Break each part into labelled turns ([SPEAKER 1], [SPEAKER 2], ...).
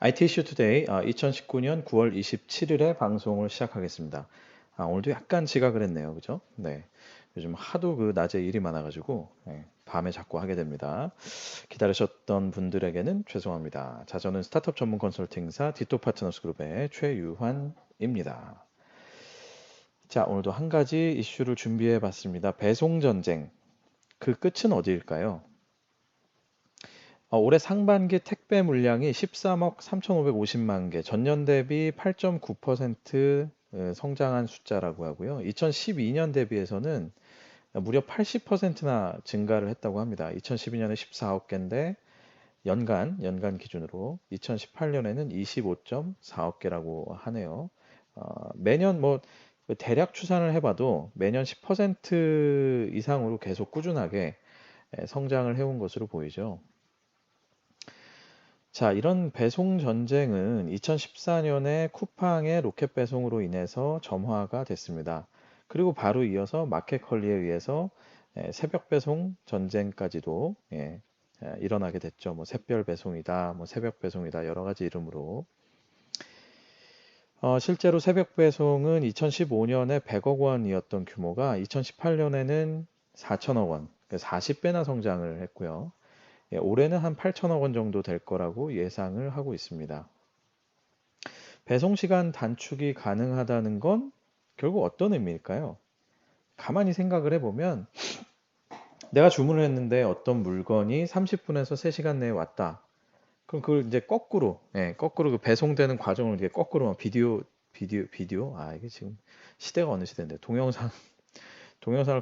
[SPEAKER 1] IT 이슈 투데이 2019년 9월 27일에 방송을 시작하겠습니다. 오늘도 약간 지각을 했네요. 그죠? 네. 요즘 하도 그 낮에 일이 많아가지고 밤에 자꾸 하게 됩니다. 기다리셨던 분들에게는 죄송합니다. 자, 저는 스타트업 전문 컨설팅사 디토 파트너스 그룹의 최유환입니다. 자, 오늘도 한 가지 이슈를 준비해 봤습니다. 배송 전쟁. 그 끝은 어디일까요? 올해 상반기 택배 물량이 13억 3,550만 개, 전년 대비 8.9% 성장한 숫자라고 하고요. 2012년 대비해서는 무려 80%나 증가를 했다고 합니다. 2012년에 14억 개인데 연간 기준으로 2018년에는 25.4억 개라고 하네요. 매년 뭐 대략 추산을 해봐도 매년 10% 이상으로 계속 꾸준하게 성장을 해온 것으로 보이죠. 자, 이런 배송 전쟁은 2014년에 쿠팡의 로켓 배송으로 인해서 점화가 됐습니다. 그리고 바로 이어서 마켓컬리에 의해서 새벽 배송 전쟁까지도 일어나게 됐죠. 뭐 샛별 배송이다, 뭐 새벽 배송이다, 여러 가지 이름으로. 실제로 새벽 배송은 2015년에 100억 원이었던 규모가 2018년에는 4천억 원, 40배나 성장을 했고요. 올해는 한 8천억 원 정도 될 거라고 예상을 하고 있습니다. 배송 시간 단축이 가능하다는 건 결국 어떤 의미일까요? 가만히 생각을 해보면 내가 주문을 했는데 어떤 물건이 30분에서 3시간 내에 왔다. 그럼 그걸 이제 거꾸로 그 배송되는 과정을 이제 거꾸로 비디오. 이게 지금 시대가 어느 시대인데 동영상을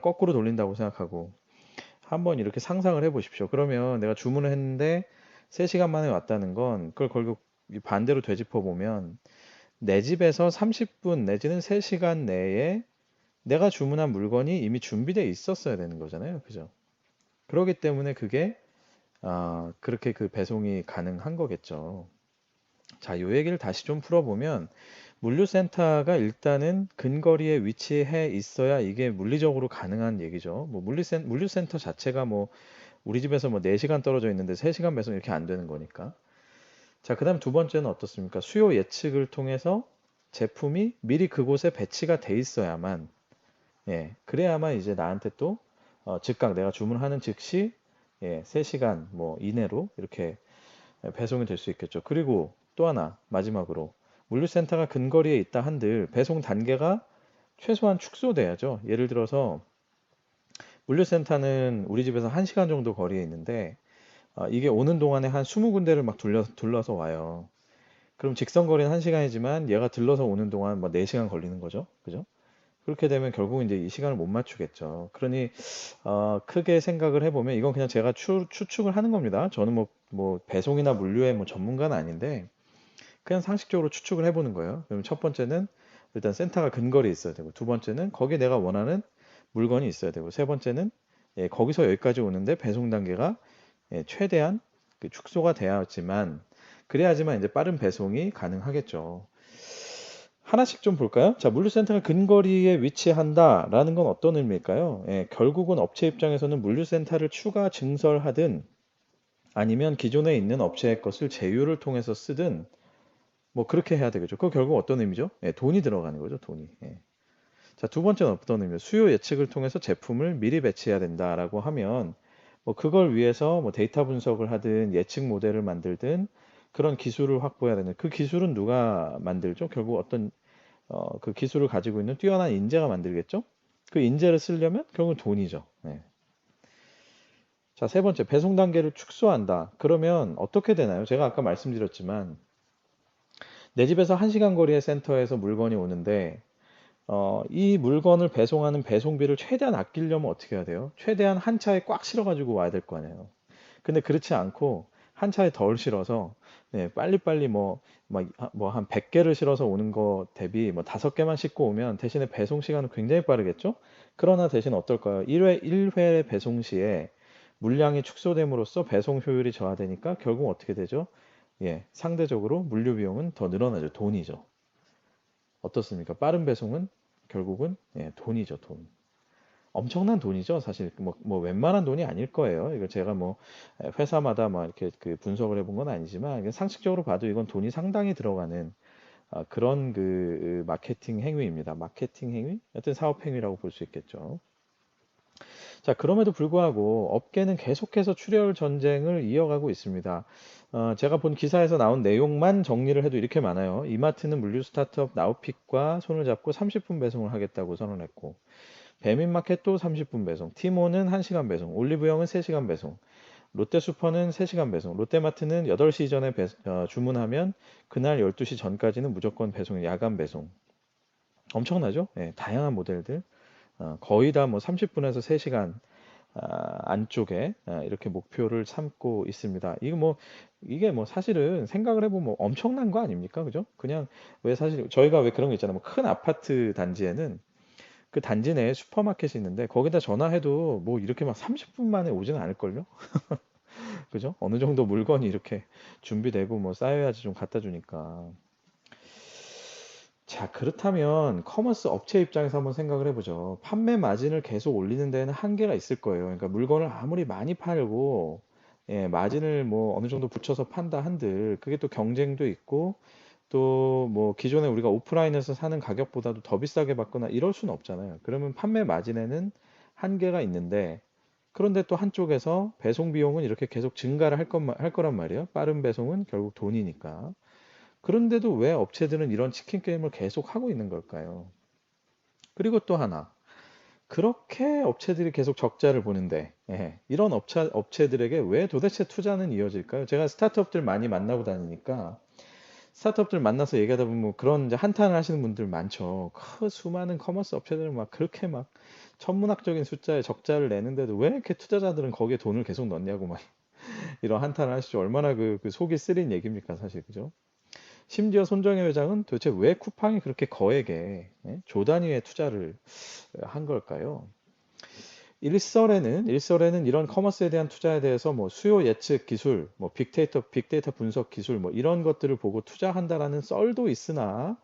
[SPEAKER 1] 거꾸로 돌린다고 생각하고 한번 이렇게 상상을 해보십시오. 그러면 내가 주문을 했는데 3시간 만에 왔다는 건 그걸 결국 반대로 되짚어 보면 내 집에서 30분 내지는 3시간 내에 내가 주문한 물건이 이미 준비되어 있었어야 되는 거잖아요. 그죠? 그렇기 때문에 그게 그렇게 그 배송이 가능한 거겠죠. 자, 요 얘기를 다시 좀 풀어보면 물류센터가 일단은 근거리에 위치해 있어야 이게 물리적으로 가능한 얘기죠. 뭐 물류센터 자체가 뭐 우리 집에서 뭐 4시간 떨어져 있는데 3시간 배송 이렇게 안 되는 거니까. 자, 그다음 두 번째는 어떻습니까? 수요 예측을 통해서 제품이 미리 그곳에 배치가 돼 있어야만, 그래야만 이제 나한테 또 즉각 내가 주문하는 즉시 3시간 뭐 이내로 이렇게 배송이 될 수 있겠죠. 그리고 또 하나 마지막으로 물류센터가 근거리에 있다 한들 배송 단계가 최소한 축소돼야죠. 예를 들어서 물류센터는 우리 집에서 1시간 정도 거리에 있는데 이게 오는 동안에 한 20군데를 막 둘러서 와요. 그럼 직선 거리는 1시간이지만 얘가 들러서 오는 동안 뭐 4시간 걸리는 거죠. 그죠? 그렇게 되면 결국 이제 이 시간을 못 맞추겠죠. 그러니 크게 생각을 해보면 이건 그냥 제가 추측을 하는 겁니다. 저는 뭐 배송이나 물류의 뭐 전문가는 아닌데 그냥 상식적으로 추측을 해보는 거예요. 그럼 첫 번째는 일단 센터가 근거리에 있어야 되고 두 번째는 거기에 내가 원하는 물건이 있어야 되고 세 번째는 거기서 여기까지 오는데 배송 단계가 최대한 그 축소가 돼야지만 그래야지만 이제 빠른 배송이 가능하겠죠. 하나씩 좀 볼까요? 자, 물류센터가 근거리에 위치한다라는 건 어떤 의미일까요? 결국은 업체 입장에서는 물류센터를 추가 증설하든 아니면 기존에 있는 업체의 것을 제휴를 통해서 쓰든 뭐 그렇게 해야 되겠죠. 그거 결국 어떤 의미죠? 돈이 들어가는 거죠, 돈이. 자, 두 번째는 어떤 의미예요? 수요 예측을 통해서 제품을 미리 배치해야 된다라고 하면 뭐 그걸 위해서 뭐 데이터 분석을 하든 예측 모델을 만들든 그런 기술을 확보해야 되는 그 기술은 누가 만들죠? 결국 어떤 그 기술을 가지고 있는 뛰어난 인재가 만들겠죠? 그 인재를 쓰려면 결국은 돈이죠. 네. 자, 세 번째, 배송 단계를 축소한다. 그러면 어떻게 되나요? 제가 아까 말씀드렸지만 내 집에서 1시간 거리의 센터에서 물건이 오는데 이 물건을 배송하는 배송비를 최대한 아끼려면 어떻게 해야 돼요? 최대한 한 차에 꽉 실어가지고 와야 될 거 아니에요. 근데 그렇지 않고 한 차에 덜 실어서 빨리빨리 뭐 한 100개를 실어서 오는 거 대비 뭐 5개만 싣고 오면 대신에 배송 시간은 굉장히 빠르겠죠? 그러나 대신 어떨까요? 1회 배송 시에 물량이 축소됨으로써 배송 효율이 저하되니까 결국 어떻게 되죠? 상대적으로 물류 비용은 더 늘어나죠. 돈이죠. 어떻습니까? 빠른 배송은 결국은 돈이죠, 돈. 엄청난 돈이죠. 사실 뭐 웬만한 돈이 아닐 거예요. 이거 제가 뭐 회사마다 막 이렇게 그 분석을 해본 건 아니지만 그냥 상식적으로 봐도 이건 돈이 상당히 들어가는 그런 그 마케팅 행위입니다. 마케팅 행위? 여튼 사업 행위라고 볼 수 있겠죠. 자, 그럼에도 불구하고 업계는 계속해서 출혈 전쟁을 이어가고 있습니다. 제가 본 기사에서 나온 내용만 정리를 해도 이렇게 많아요. 이마트는 물류 스타트업 나우픽과 손을 잡고 30분 배송을 하겠다고 선언했고, 배민마켓도 30분 배송, 티모는 1시간 배송, 올리브영은 3시간 배송, 롯데슈퍼는 3시간 배송, 롯데마트는 8시 전에 주문하면 그날 12시 전까지는 무조건 배송, 야간 배송. 엄청나죠? 예, 다양한 모델들. 거의 다 뭐 30분에서 3시간 안쪽에 이렇게 목표를 삼고 있습니다. 이게 뭐 사실은 생각을 해보면 뭐 엄청난 거 아닙니까? 그죠? 그냥 왜 사실 저희가 왜 그런 거 있잖아요. 뭐큰 아파트 단지에는 그 단지 내에 슈퍼마켓이 있는데 거기다 전화해도 뭐 이렇게 막 30분 만에 오지는 않을걸요? 그죠? 어느 정도 물건이 이렇게 준비되고 뭐 쌓여야지 좀 갖다 주니까. 자, 그렇다면 커머스 업체 입장에서 한번 생각을 해보죠. 판매 마진을 계속 올리는 데는 한계가 있을 거예요. 그러니까 물건을 아무리 많이 팔고, 예, 마진을 뭐 어느 정도 붙여서 판다 한들, 그게 또 경쟁도 있고, 또 뭐 기존에 우리가 오프라인에서 사는 가격보다도 더 비싸게 받거나 이럴 수는 없잖아요. 그러면 판매 마진에는 한계가 있는데, 그런데 또 한쪽에서 배송 비용은 이렇게 계속 증가를 할 거란 말이에요. 빠른 배송은 결국 돈이니까. 그런데도 왜 업체들은 이런 치킨 게임을 계속 하고 있는 걸까요? 그리고 또 하나, 그렇게 업체들이 계속 적자를 보는데, 이런 업체들에게 왜 도대체 투자는 이어질까요? 제가 스타트업들 많이 만나고 다니니까, 스타트업들 만나서 얘기하다 보면 뭐 그런 이제 한탄을 하시는 분들 많죠. 그 수많은 커머스 업체들은 막 그렇게 막 천문학적인 숫자에 적자를 내는데도 왜 이렇게 투자자들은 거기에 돈을 계속 넣냐고 막 이런 한탄을 하시죠. 얼마나 그 속이 쓰린 얘기입니까, 사실, 그죠? 심지어 손정혜 회장은 도대체 왜 쿠팡이 그렇게 거액의 조 단위의 투자를 한 걸까요? 일설에는 이런 커머스에 대한 투자에 대해서 뭐 수요 예측 기술, 뭐 빅데이터 분석 기술 뭐 이런 것들을 보고 투자한다라는 썰도 있으나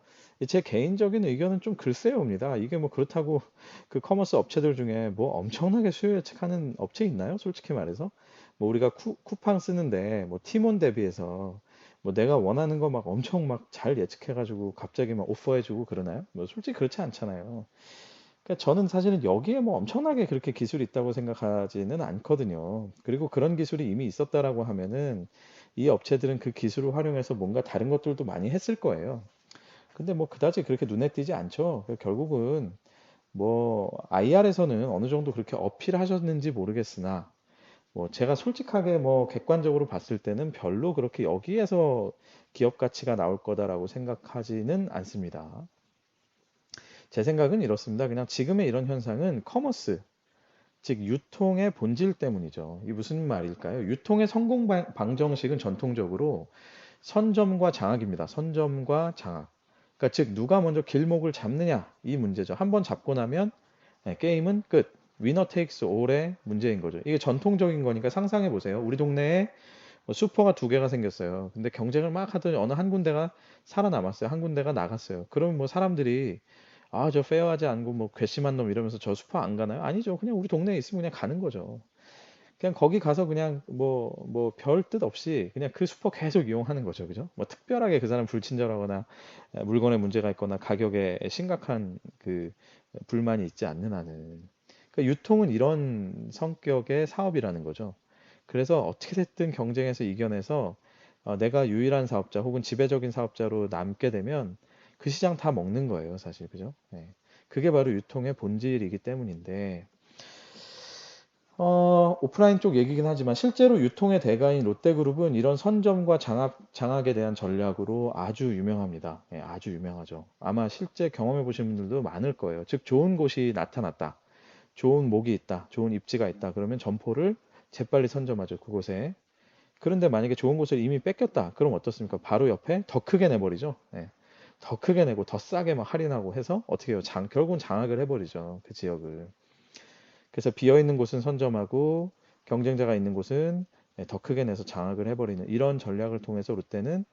[SPEAKER 1] 제 개인적인 의견은 좀 글쎄요입니다. 이게 뭐 그렇다고 그 커머스 업체들 중에 뭐 엄청나게 수요 예측하는 업체 있나요? 솔직히 말해서 뭐 우리가 쿠팡 쓰는데 뭐 팀원 대비해서 뭐 내가 원하는 거 막 엄청 막 잘 예측해가지고 갑자기 막 오퍼해주고 그러나요? 뭐 솔직히 그렇지 않잖아요. 그러니까 저는 사실은 여기에 뭐 엄청나게 그렇게 기술이 있다고 생각하지는 않거든요. 그리고 그런 기술이 이미 있었다라고 하면은 이 업체들은 그 기술을 활용해서 뭔가 다른 것들도 많이 했을 거예요. 근데 뭐 그다지 그렇게 눈에 띄지 않죠. 결국은 뭐 IR에서는 어느 정도 그렇게 어필하셨는지 모르겠으나 뭐 제가 솔직하게 뭐 객관적으로 봤을 때는 별로 그렇게 여기에서 기업 가치가 나올 거다라고 생각하지는 않습니다. 제 생각은 이렇습니다. 그냥 지금의 이런 현상은 커머스, 즉 유통의 본질 때문이죠. 이게 무슨 말일까요? 유통의 성공 방정식은 전통적으로 선점과 장악입니다. 선점과 장악. 그러니까 즉 누가 먼저 길목을 잡느냐 이 문제죠. 한번 잡고 나면 게임은 끝. 위너 테이크스 올의 문제인 거죠. 이게 전통적인 거니까 상상해 보세요. 우리 동네에 뭐 슈퍼가 2개가 생겼어요. 근데 경쟁을 막 하더니 어느 한 군데가 살아남았어요. 한 군데가 나갔어요. 그러면 뭐 사람들이 저 페어하지 않고 뭐 괘씸한 놈 이러면서 저 슈퍼 안 가나요? 아니죠. 그냥 우리 동네에 있으면 그냥 가는 거죠. 그냥 거기 가서 그냥 뭐 별 뜻 없이 그냥 그 슈퍼 계속 이용하는 거죠. 그죠? 뭐 특별하게 그 사람 불친절하거나 물건에 문제가 있거나 가격에 심각한 그 불만이 있지 않는 한은. 그러니까 유통은 이런 성격의 사업이라는 거죠. 그래서 어떻게 됐든 경쟁에서 이겨내서 내가 유일한 사업자 혹은 지배적인 사업자로 남게 되면 그 시장 다 먹는 거예요, 사실. 그죠? 네. 그게 바로 유통의 본질이기 때문인데, 오프라인 쪽 얘기긴 하지만 실제로 유통의 대가인 롯데그룹은 이런 선점과 장악에 대한 전략으로 아주 유명합니다. 예, 아주 유명하죠. 아마 실제 경험해 보신 분들도 많을 거예요. 즉, 좋은 곳이 나타났다. 좋은 목이 있다. 좋은 입지가 있다. 그러면 점포를 재빨리 선점하죠. 그곳에. 그런데 만약에 좋은 곳을 이미 뺏겼다. 그럼 어떻습니까? 바로 옆에 더 크게 내버리죠. 예. 더 크게 내고 더 싸게 막 할인하고 해서 어떻게 해요? 결국은 장악을 해버리죠. 그 지역을. 그래서 비어 있는 곳은 선점하고 경쟁자가 있는 곳은 더 크게 내서 장악을 해버리는 이런 전략을 통해서 롯데는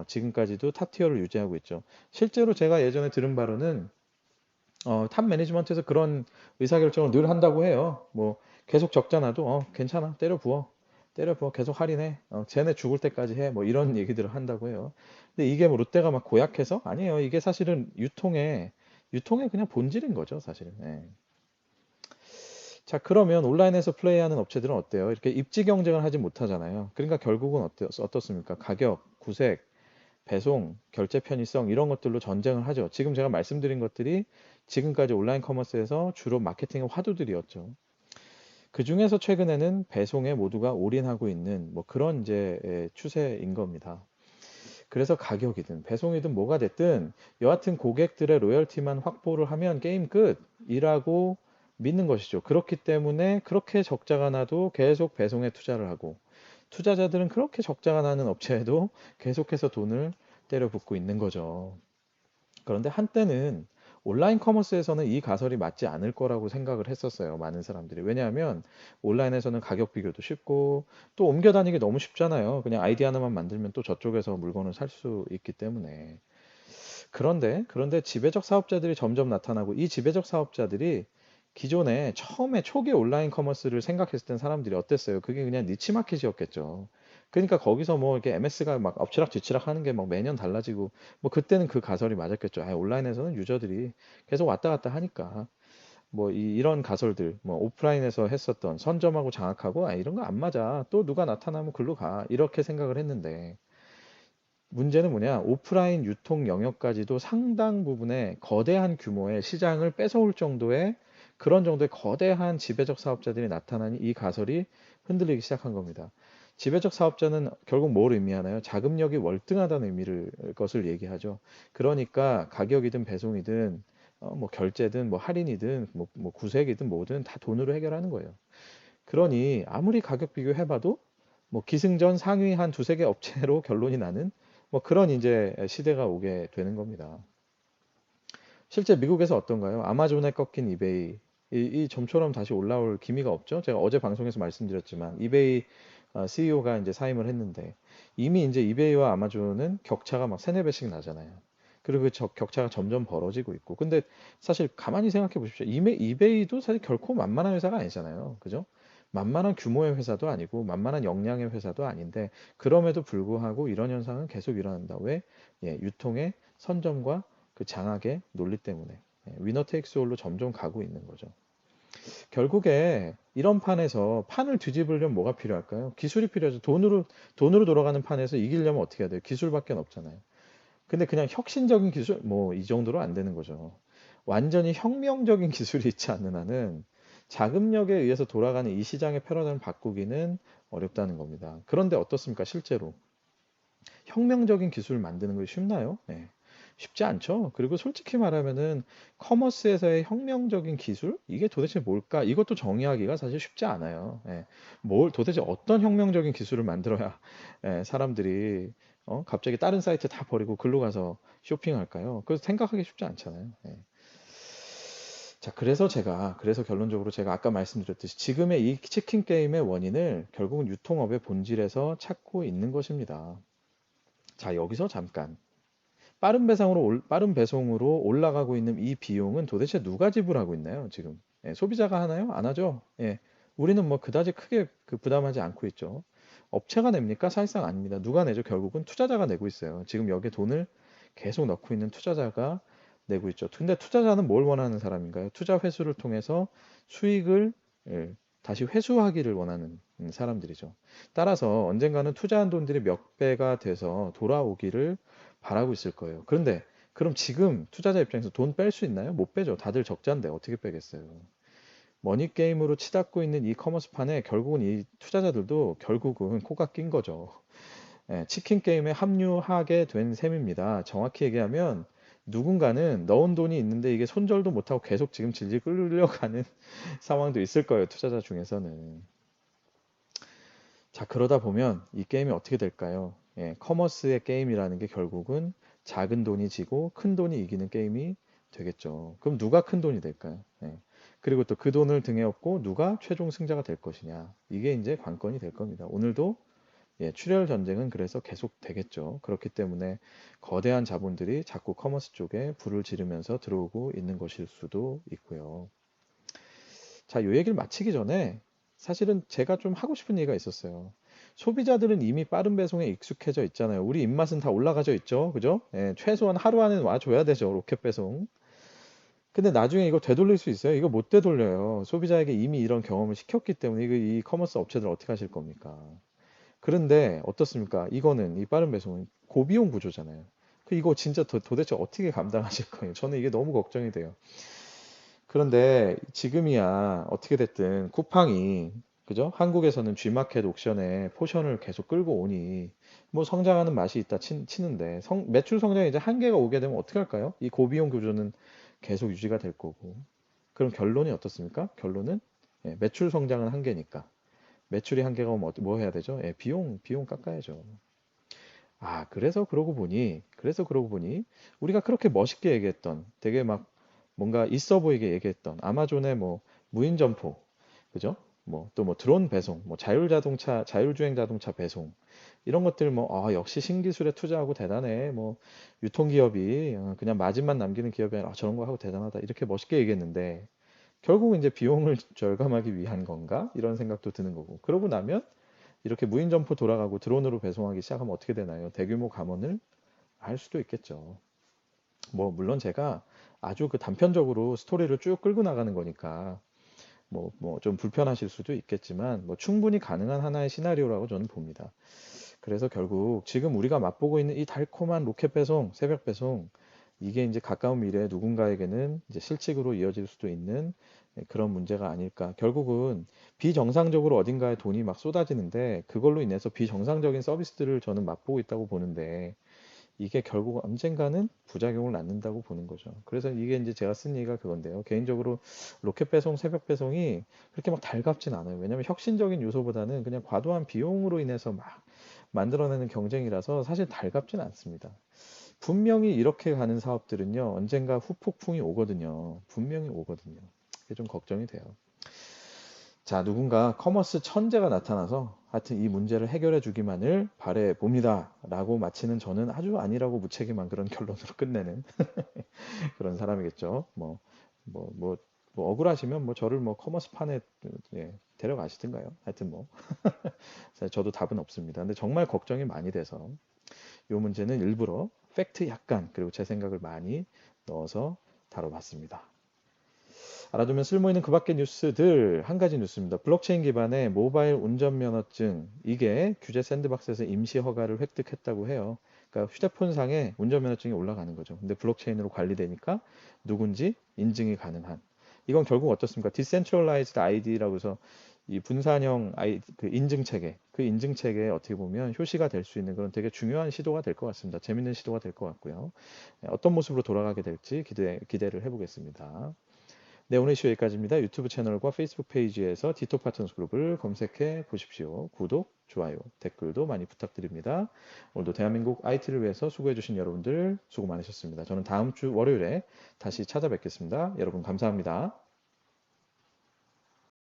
[SPEAKER 1] 지금까지도 탑티어를 유지하고 있죠. 실제로 제가 예전에 들은 바로는 탑 매니지먼트에서 그런 의사결정을 늘 한다고 해요. 뭐 계속 적자나도 괜찮아 때려 부어 때려 부어 계속 할인해 쟤네 죽을 때까지 해 뭐 이런 얘기들을 한다고 해요. 근데 이게 뭐 롯데가 막 고약해서 아니에요. 이게 사실은 유통의 그냥 본질인 거죠 사실은. 예. 자 그러면 온라인에서 플레이하는 업체들은 어때요? 이렇게 입지 경쟁을 하지 못하잖아요. 그러니까 결국은 어떻습니까? 가격, 구색, 배송, 결제 편의성 이런 것들로 전쟁을 하죠. 지금 제가 말씀드린 것들이 지금까지 온라인 커머스에서 주로 마케팅의 화두들이었죠. 그 중에서 최근에는 배송에 모두가 올인하고 있는 뭐 그런 이제 추세인 겁니다. 그래서 가격이든 배송이든 뭐가 됐든 여하튼 고객들의 로열티만 확보를 하면 게임 끝이라고 믿는 것이죠. 그렇기 때문에 그렇게 적자가 나도 계속 배송에 투자를 하고 투자자들은 그렇게 적자가 나는 업체에도 계속해서 돈을 때려 붓고 있는 거죠. 그런데 한때는 온라인 커머스에서는 이 가설이 맞지 않을 거라고 생각을 했었어요. 많은 사람들이. 왜냐하면 온라인에서는 가격 비교도 쉽고 또 옮겨 다니기 너무 쉽잖아요. 그냥 아이디 하나만 만들면 또 저쪽에서 물건을 살 수 있기 때문에. 그런데 지배적 사업자들이 점점 나타나고 이 지배적 사업자들이 기존에 처음에 초기 온라인 커머스를 생각했을 땐 사람들이 어땠어요? 그게 그냥 니치 마켓이었겠죠. 그러니까 거기서 뭐 이렇게 MS가 막 엎치락 뒤치락 하는 게 막 매년 달라지고 뭐 그때는 그 가설이 맞았겠죠. 온라인에서는 유저들이 계속 왔다 갔다 하니까 뭐 이런 가설들 뭐 오프라인에서 했었던 선점하고 장악하고 이런 거 안 맞아. 또 누가 나타나면 글로 가. 이렇게 생각을 했는데 문제는 뭐냐? 오프라인 유통 영역까지도 상당 부분의 거대한 규모의 시장을 뺏어올 정도의 그런 정도의 거대한 지배적 사업자들이 나타나니 이 가설이 흔들리기 시작한 겁니다. 지배적 사업자는 결국 뭘 의미하나요? 자금력이 월등하다는 것을 얘기하죠. 그러니까 가격이든 배송이든 뭐 결제든 뭐 할인이든 뭐 구색이든 뭐든 다 돈으로 해결하는 거예요. 그러니 아무리 가격 비교해봐도 뭐 기승전 상위 한 두세 개 업체로 결론이 나는 뭐 그런 이제 시대가 오게 되는 겁니다. 실제 미국에서 어떤가요? 아마존에 꺾인 이베이 이 좀처럼 다시 올라올 기미가 없죠? 제가 어제 방송에서 말씀드렸지만 이베이 CEO가 이제 사임을 했는데 이미 이제 이베이와 아마존은 격차가 막 세네 배씩 나잖아요. 그리고 그 격차가 점점 벌어지고 있고. 근데 사실 가만히 생각해 보십시오. 이베이도 사실 결코 만만한 회사가 아니잖아요. 그죠? 만만한 규모의 회사도 아니고 만만한 역량의 회사도 아닌데 그럼에도 불구하고 이런 현상은 계속 일어난다. 왜? 유통의 선점과 그 장악의 논리 때문에 위너 테이크스 올로 점점 가고 있는 거죠. 결국에 이런 판에서 판을 뒤집으려면 뭐가 필요할까요? 기술이 필요하죠. 돈으로 돌아가는 판에서 이기려면 어떻게 해야 돼요? 기술밖에 없잖아요. 근데 그냥 혁신적인 기술 뭐 이 정도로 안 되는 거죠. 완전히 혁명적인 기술이 있지 않는 한은 자금력에 의해서 돌아가는 이 시장의 패러다임을 바꾸기는 어렵다는 겁니다. 그런데 어떻습니까? 실제로 혁명적인 기술을 만드는 것이 쉽나요? 쉽지 않죠. 그리고 솔직히 말하면은 커머스에서의 혁명적인 기술? 이게 도대체 뭘까? 이것도 정의하기가 사실 쉽지 않아요. 뭘 도대체 어떤 혁명적인 기술을 만들어야 사람들이 갑자기 다른 사이트 다 버리고 글로 가서 쇼핑할까요? 그래서 생각하기 쉽지 않잖아요. 자, 그래서 결론적으로 제가 아까 말씀드렸듯이 지금의 이 치킨 게임의 원인을 결국은 유통업의 본질에서 찾고 있는 것입니다. 자, 여기서 잠깐. 빠른 배송으로 올라가고 있는 이 비용은 도대체 누가 지불하고 있나요, 지금? 소비자가 하나요? 안 하죠? 우리는 뭐 그다지 크게 그 부담하지 않고 있죠. 업체가 냅니까? 사실상 아닙니다. 누가 내죠? 결국은 투자자가 내고 있어요. 지금 여기에 돈을 계속 넣고 있는 투자자가 내고 있죠. 근데 투자자는 뭘 원하는 사람인가요? 투자 회수를 통해서 수익을 다시 회수하기를 원하는 사람들이죠. 따라서 언젠가는 투자한 돈들이 몇 배가 돼서 돌아오기를 바라고 있을 거예요. 그런데 그럼 지금 투자자 입장에서 돈 뺄 수 있나요? 못 빼죠. 다들 적자인데 어떻게 빼겠어요? 머니 게임으로 치닫고 있는 이 커머스 판에 결국은 이 투자자들도 결국은 코가 낀 거죠. 치킨 게임에 합류하게 된 셈입니다. 정확히 얘기하면 누군가는 넣은 돈이 있는데 이게 손절도 못하고 계속 지금 질질 끌려가는 상황도 있을 거예요. 투자자 중에서는. 자, 그러다 보면 이 게임이 어떻게 될까요? 커머스의 게임이라는 게 결국은 작은 돈이 지고 큰 돈이 이기는 게임이 되겠죠. 그럼 누가 큰 돈이 될까요? 그리고 또 그 돈을 등에 업고 누가 최종 승자가 될 것이냐. 이게 이제 관건이 될 겁니다. 오늘도 예, 출혈 전쟁은 그래서 계속 되겠죠. 그렇기 때문에 거대한 자본들이 자꾸 커머스 쪽에 불을 지르면서 들어오고 있는 것일 수도 있고요. 자, 요 얘기를 마치기 전에 사실은 제가 좀 하고 싶은 얘기가 있었어요. 소비자들은 이미 빠른 배송에 익숙해져 있잖아요. 우리 입맛은 다 올라가져 있죠. 그죠? 예, 최소한 하루 안에 와줘야 되죠. 로켓 배송. 근데 나중에 이거 되돌릴 수 있어요? 이거 못 되돌려요. 소비자에게 이미 이런 경험을 시켰기 때문에 이거 이 커머스 업체들 어떻게 하실 겁니까? 그런데 어떻습니까? 이거는 이 빠른 배송은 고비용 구조잖아요. 이거 진짜 도대체 어떻게 감당하실 거예요? 저는 이게 너무 걱정이 돼요. 그런데 지금이야 어떻게 됐든 쿠팡이 그죠? 한국에서는 G마켓 옥션에 포션을 계속 끌고 오니 뭐 성장하는 맛이 있다 치는데 매출 성장에 이제 한계가 오게 되면 어떻게 할까요? 이 고비용 구조는 계속 유지가 될 거고. 그럼 결론이 어떻습니까? 결론은 예, 매출 성장은 한계니까. 매출이 한계가 오면 뭐 해야 되죠? 예, 비용 깎아야죠. 아, 그래서 그러고 보니, 우리가 그렇게 멋있게 얘기했던, 되게 막 뭔가 있어 보이게 얘기했던 아마존의 뭐 무인 점포, 그죠? 뭐 또 뭐 드론 배송, 뭐 자율주행 자동차 배송, 이런 것들 뭐, 아, 역시 신기술에 투자하고 대단해. 뭐, 유통기업이 그냥 마진만 남기는 기업이 아니라 아, 저런 거 하고 대단하다. 이렇게 멋있게 얘기했는데, 결국은 이제 비용을 절감하기 위한 건가? 이런 생각도 드는 거고. 그러고 나면 이렇게 무인 점포 돌아가고 드론으로 배송하기 시작하면 어떻게 되나요? 대규모 감원을 할 수도 있겠죠. 뭐 물론 제가 아주 그 단편적으로 스토리를 쭉 끌고 나가는 거니까 뭐 좀 불편하실 수도 있겠지만 뭐 충분히 가능한 하나의 시나리오라고 저는 봅니다. 그래서 결국 지금 우리가 맛보고 있는 이 달콤한 로켓 배송, 새벽 배송, 이게 이제 가까운 미래에 누군가에게는 이제 실직으로 이어질 수도 있는 그런 문제가 아닐까. 결국은 비정상적으로 어딘가에 돈이 막 쏟아지는데 그걸로 인해서 비정상적인 서비스들을 저는 맛보고 있다고 보는데 이게 결국 언젠가는 부작용을 낳는다고 보는 거죠. 그래서 이게 이제 제가 쓴 얘기가 그건데요. 개인적으로 로켓 배송, 새벽 배송이 그렇게 막 달갑진 않아요. 왜냐하면 혁신적인 요소보다는 그냥 과도한 비용으로 인해서 막 만들어내는 경쟁이라서 사실 달갑진 않습니다. 분명히 이렇게 가는 사업들은요, 언젠가 후폭풍이 오거든요. 분명히 오거든요. 그게 좀 걱정이 돼요. 자, 누군가 커머스 천재가 나타나서 하여튼 이 문제를 해결해 주기만을 바래 봅니다. 라고 마치는 저는 아주 아니라고 무책임한 그런 결론으로 끝내는 그런 사람이겠죠. 뭐, 뭐, 뭐 억울하시면 뭐 저를 뭐 커머스 판에 예, 데려가시든가요. 하여튼 뭐 저도 답은 없습니다. 근데 정말 걱정이 많이 돼서 이 문제는 일부러 팩트 약간 그리고 제 생각을 많이 넣어서 다뤄봤습니다. 알아두면 쓸모있는 그 밖의 뉴스들 한 가지 뉴스입니다. 블록체인 기반의 모바일 운전면허증 이게 규제 샌드박스에서 임시 허가를 획득했다고 해요. 그러니까 휴대폰상에 운전면허증이 올라가는 거죠. 근데 블록체인으로 관리되니까 누군지 인증이 가능한. 이건 결국 어떻습니까? 디센트럴라이즈드 아이디라고 해서 이 분산형 그 인증 체계, 그 인증 체계에 어떻게 보면 효시가 될 수 있는 그런 되게 중요한 시도가 될 것 같습니다. 재밌는 시도가 될 것 같고요. 어떤 모습으로 돌아가게 될지 기대를 해보겠습니다. 네, 오늘 이슈 여기까지입니다. 유튜브 채널과 페이스북 페이지에서 디톡 파트너스 그룹을 검색해 보십시오. 구독, 좋아요, 댓글도 많이 부탁드립니다. 오늘도 대한민국 IT를 위해서 수고해 주신 여러분들 수고 많으셨습니다. 저는 다음 주 월요일에 다시 찾아뵙겠습니다. 여러분 감사합니다.